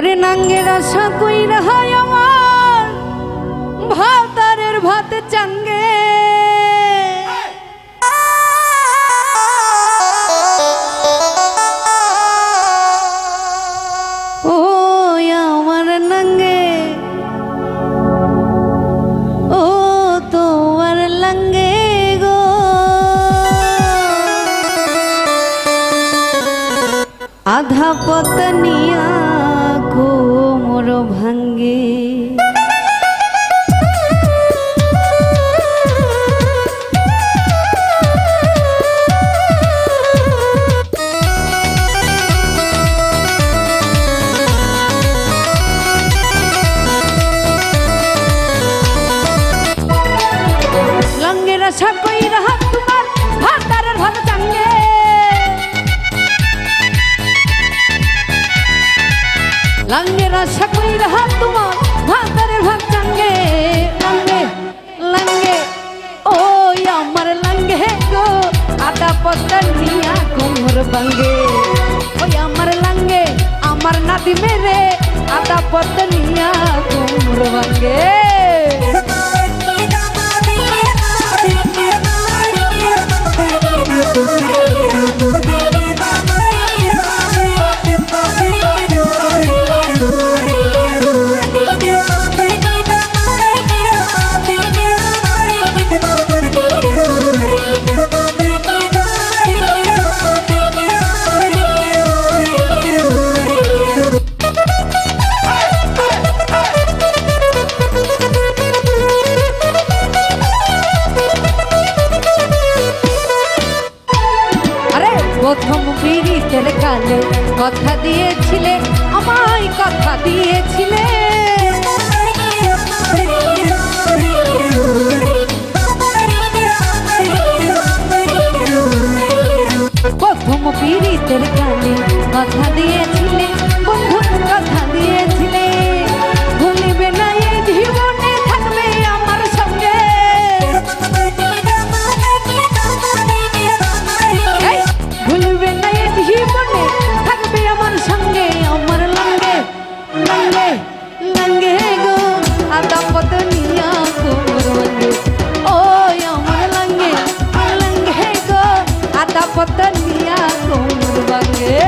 ওরে নাঙ্গের আশা কইরা হয় আমার ভাতারের ভাত চাঙ্গে ও আমার নাঙ্গে ও তোমার লাঙ্গে গো আধা পতনিয়া কোমর ভাঙ্গে লাঙ্গের আশা কইরা তোমার ভাতারের ভাত চাঙ্গে লাঙ্গের আশা কইরা তোমার ভাতারের ভাত চাঙ্গে লাঙ্গে লাঙ্গে ও আমার লাঙ্গে গো আদা পতনিয়া কোমর ভাঙ্গে ওই আমার লাঙ্গে আমার নাতি মেরে আদা পতনিয়া কোমর ভাঙ্গে প্রথম পিরিতের কালে কথা দিয়েছিলে আমায় কথা দিয়েছিলে প্রথম পিরিতের কালে কথা দিয়েছিলে বন্ধু কথা দিয়েছিলে ভুলিবে না এই জীবনে থাকবে আমার সঙ্গে ভুলবে না এই জীবনে থাকবে আমার সঙ্গে আমার লাঙ্গে লাঙ্গে লাঙ্গে গো আদা পতনিয়া কোমর ভাঙ্গে ও আমার লাঙ্গে লাঙ্গে গো আদা পতনিয়া কোমর ভাঙ্গে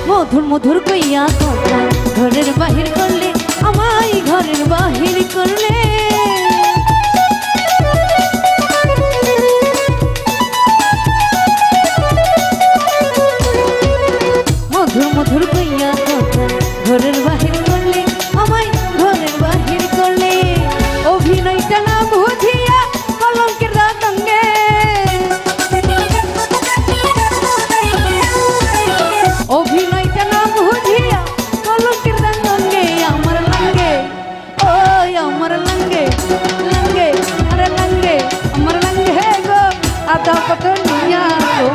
মধুর মধুর কইয়া কথা ঘরের বাহির করলে আমায় ঘরের বাহির করলে মধুর মধুর কইয়া কথা ঘরের বাহির করলে আমায় ঘরের বাহির করলে অভিনয়টা না বুঝিয়া কলঙ্কের রাঙ্গে অভিনয়টা না বুঝিয়া কলঙ্কের রাঙ্গে আমার লাঙ্গে ও আমার লাঙ্গে লাঙ্গে আরে লাঙ্গে আমার লাঙ্গে গো আদা পতনিয়া গো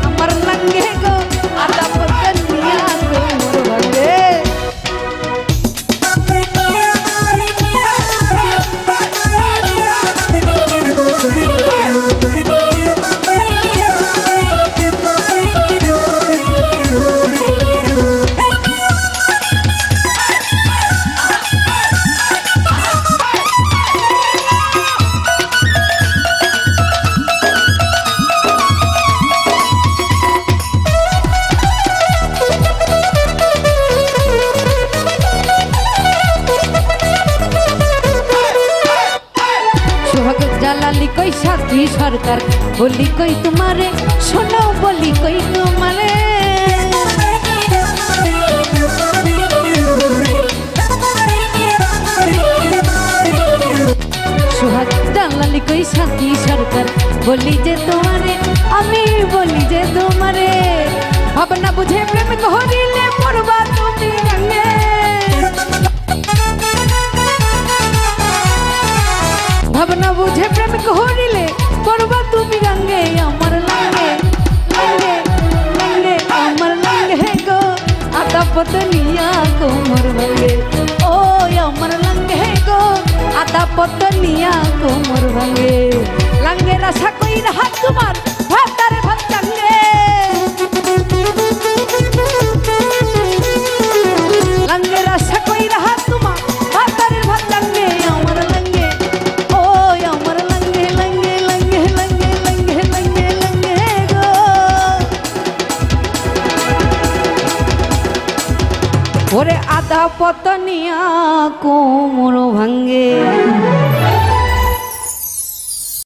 আমার লাঙ্গে গো আদা পতনিয়া কোমর ভাঙ্গে জালালি কই সাথী সরকার বলি কই তোমারে শোনাও বলি কই তোমারে সোহাগ জালালি কই সাথী সরকার বলি যে তোমারে আমি বলি যে তোমারে ভাবনা বুঝে প্রেম করিলে মরবা তুমি রঙে ভাবনা বুঝে প্রেম করিলে মরবা তুমি রঙে আমার লঙ্গে লঙ্গে লঙ্গে আমার লঙ্গে গো আদা পতনিয়া কোমর ভাঙ্গে ও আমার লঙ্গে গো আদা পতনিয়া কোমর ভাঙ্গে লঙ্গে রাশা কইরা হাত তোমার ভাতারে ভাত লঙ্গে লঙ্গে রাশা কইরা হাত তোমার ভাতারে ভাত লঙ্গে আমার লঙ্গে ও আমার লঙ্গে লঙ্গে লঙ্গে লঙ্গে লঙ্গে লঙ্গে লঙ্গে গো ওরে আদা পতনিয়া কোমর ভাঙ্গে।